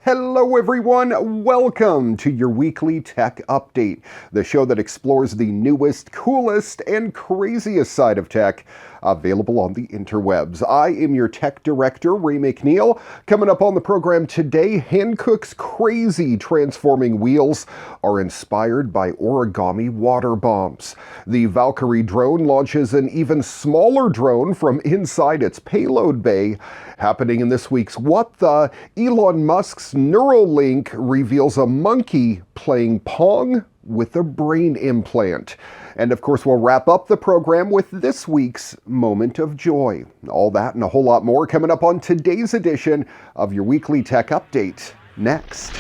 Hello everyone, welcome to your weekly tech update, the show that explores the newest, coolest, and craziest side of tech available on the interwebs. I am your tech director, Ray McNeil. Coming up on the program today, Hankook's crazy transforming wheels are inspired by origami water bombs. The Valkyrie drone launches an even smaller drone from inside its payload bay. Happening in this week's What The, Elon Musk's Neuralink reveals a monkey playing Pong with a brain implant. And of course, we'll wrap up the program with this week's Moment of Joy. All that and a whole lot more coming up on today's edition of your weekly tech update. Next.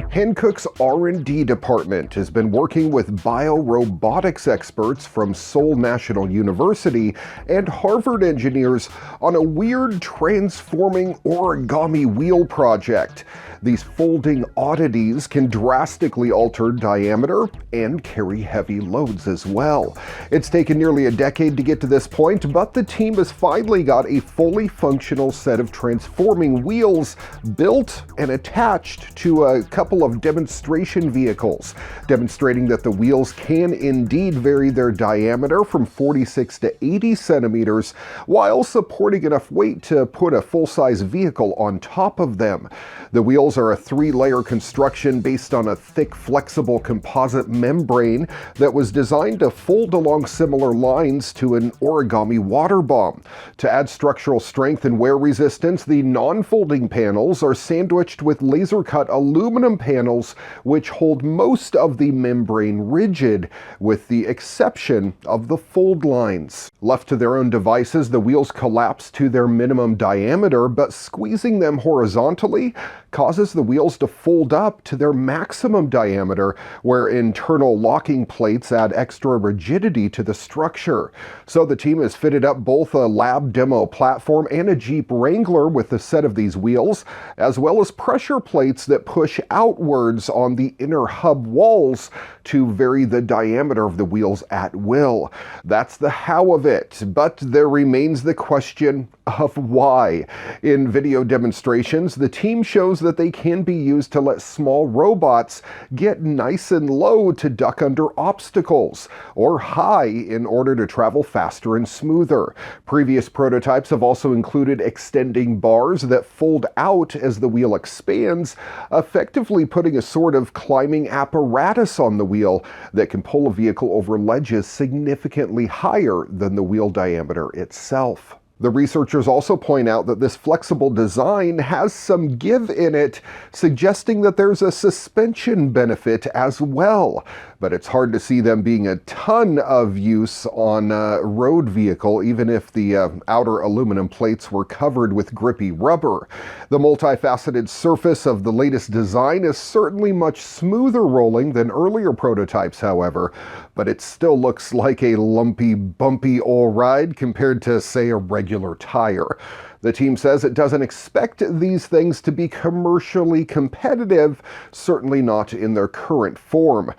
Hankook's R&D department has been working with biorobotics experts from Seoul National University and Harvard engineers on a weird transforming origami wheel project. These folding oddities can drastically alter diameter and carry heavy loads as well. It's taken nearly a decade to get to this point, but the team has finally got a fully functional set of transforming wheels built and attached to a couple of demonstration vehicles, demonstrating that the wheels can indeed vary their diameter from 46 to 80 centimeters while supporting enough weight to put a full-size vehicle on top of them. The wheels are a 3-layer construction based on a thick, flexible composite membrane that was designed to fold along similar lines to an origami water bomb. To add structural strength and wear resistance, the non-folding panels are sandwiched with laser-cut aluminum panels which hold most of the membrane rigid, with the exception of the fold lines. Left to their own devices, the wheels collapse to their minimum diameter, but squeezing them horizontally causes the wheels to fold up to their maximum diameter, where internal locking plates add extra rigidity to the structure. So the team has fitted up both a lab demo platform and a Jeep Wrangler with a set of these wheels, as well as pressure plates that push outwards on the inner hub walls to vary the diameter of the wheels at will. That's the how of it, but there remains the question of why. In video demonstrations, the team shows that they can be used to let small robots get nice and low to duck under obstacles, or high in order to travel faster and smoother. Previous prototypes have also included extending bars that fold out as the wheel expands, effectively putting a sort of climbing apparatus on the wheel that can pull a vehicle over ledges significantly higher than the wheel diameter itself. The researchers also point out that this flexible design has some give in it, suggesting that there's a suspension benefit as well. But it's hard to see them being a ton of use on a road vehicle, even if the outer aluminum plates were covered with grippy rubber. The multifaceted surface of the latest design is certainly much smoother rolling than earlier prototypes, however, but it still looks like a lumpy, bumpy old ride compared to, say, a regular tire. The team says it doesn't expect these things to be commercially competitive, certainly not in their current form.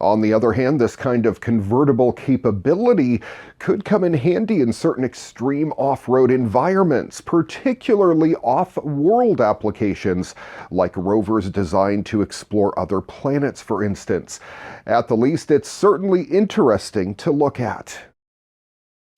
On the other hand, this kind of convertible capability could come in handy in certain extreme off-road environments, particularly off-world applications, like rovers designed to explore other planets, for instance. At the least, it's certainly interesting to look at.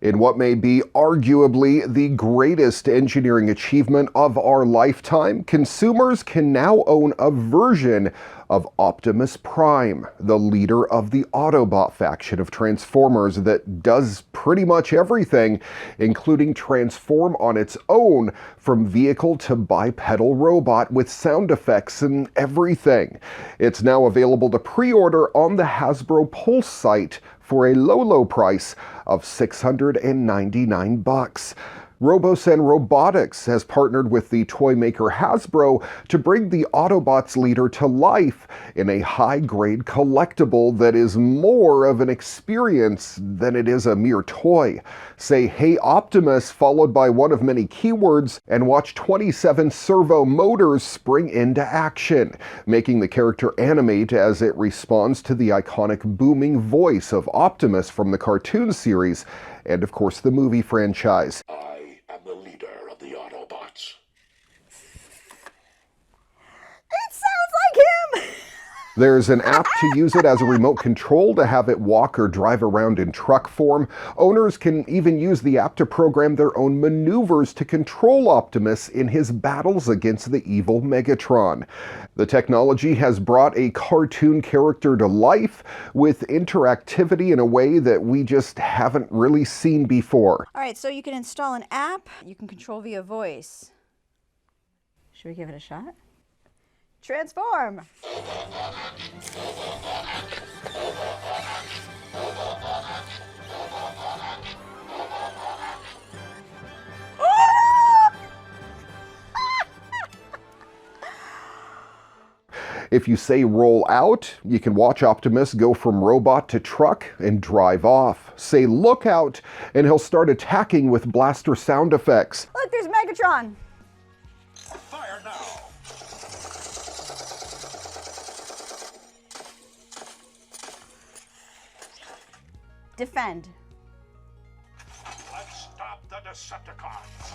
In what may be arguably the greatest engineering achievement of our lifetime, consumers can now own a version of Optimus Prime, the leader of the Autobot faction of Transformers that does pretty much everything, including transform on its own from vehicle to bipedal robot with sound effects and everything. It's now available to pre-order on the Hasbro Pulse site for a low price of $699. Robosen Robotics has partnered with the toy maker Hasbro to bring the Autobots leader to life in a high-grade collectible that is more of an experience than it is a mere toy. Say, "Hey Optimus," followed by one of many keywords, and watch 27 servo motors spring into action, making the character animate as it responds to the iconic booming voice of Optimus from the cartoon series, and of course the movie franchise. I am the leader of the Autobots. It sounds like him! There's an app to use it as a remote control to have it walk or drive around in truck form. Owners can even use the app to program their own maneuvers to control Optimus in his battles against the evil Megatron. The technology has brought a cartoon character to life with interactivity in a way that we just haven't really seen before. All right, so you can install an app. You can control via voice. Should we give it a shot? Transform! If you say roll out, you can watch Optimus go from robot to truck and drive off. Say look out, and he'll start attacking with blaster sound effects. Look, there's Megatron! Fire now! Defend. Let's stop the Decepticons!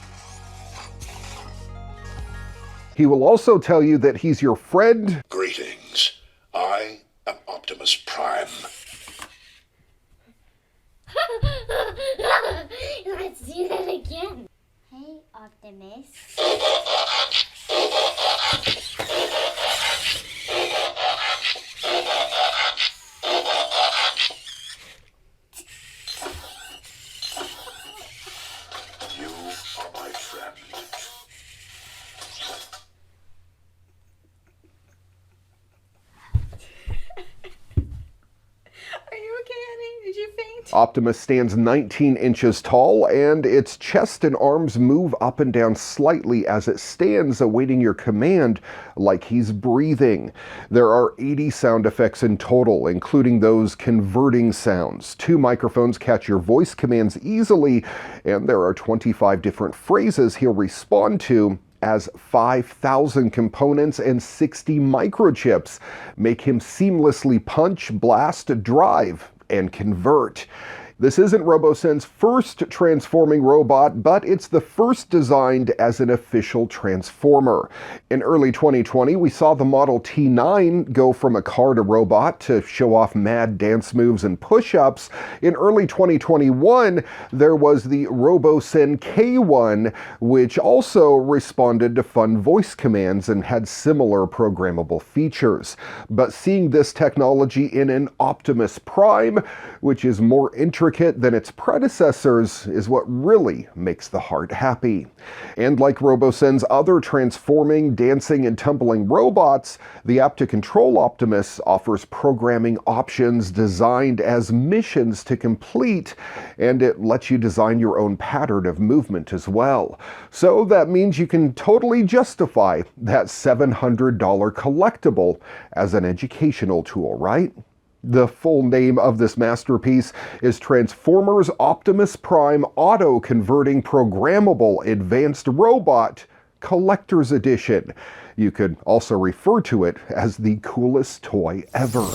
He will also tell you that he's your friend. Greetings. I am Optimus Prime. Let's do that again. Hey, Optimus. You are my friend. Are you okay, honey? Did you faint? Optimus stands 19 inches tall, and its chest and arms move up and down slightly as it stands awaiting your command, like he's breathing. There are 80 sound effects in total, including those converting sounds. 2 microphones catch your voice commands easily, and there are 25 different phrases he'll respond to, as 5,000 components and 60 microchips make him seamlessly punch, blast, drive, and convert. This isn't Robosen's first transforming robot, but it's the first designed as an official transformer. In early 2020, we saw the Model T9 go from a car to robot to show off mad dance moves and push-ups. In early 2021, there was the Robosen K1, which also responded to fun voice commands and had similar programmable features. But seeing this technology in an Optimus Prime, which is more intricate than its predecessors, is what really makes the heart happy. And like Robosen's other transforming, dancing, and tumbling robots, the app to control Optimus offers programming options designed as missions to complete, and it lets you design your own pattern of movement as well. So that means you can totally justify that $700 collectible as an educational tool, right? The full name of this masterpiece is Transformers Optimus Prime Auto-Converting Programmable Advanced Robot Collector's Edition. You could also refer to it as the coolest toy ever.